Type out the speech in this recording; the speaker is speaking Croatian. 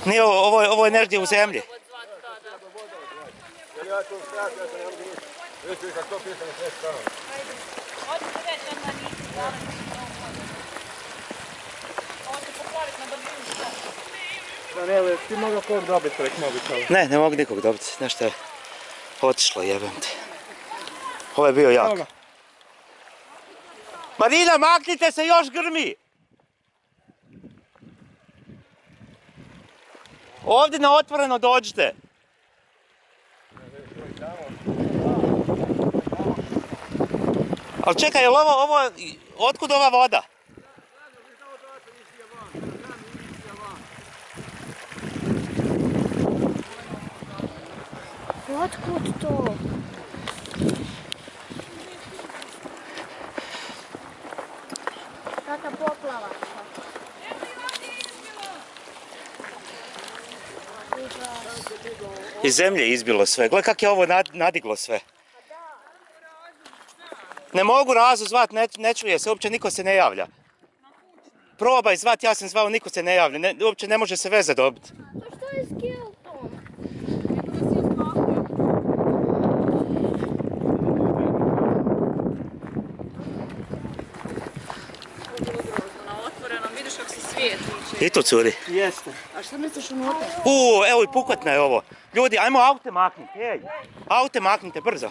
Nije ovo je negdje u zemlji. Daniele, ti mogu kog dobiti prek mobitela? Ne mogu nikog dobiti. Nešto je otišlo, jebem te. Ovo je bio jak. Marina, maknite se, još grmi! Ovdje na otvoreno dođite. Ali čekaj, je li ovo, otkud ova voda? Otkud to? Kaka poplava. Iz zemlje izbilo sve. Gle kak je ovo nadiglo sve. Ne mogu Razu zvat, ne čuje se, uopće niko se ne javlja. Probaj zvat, ja sam zvao, niko se ne javlja, uopće ne može se veze dobiti. Pa što je s Kiltom? Na otvorenom, vidiš kako se svijet uče. I tu curi. Jeste. A što misliš unutra? Evo i pukotna je ovo. Ljudi, ajmo aute maknite, aute maknite, brzo.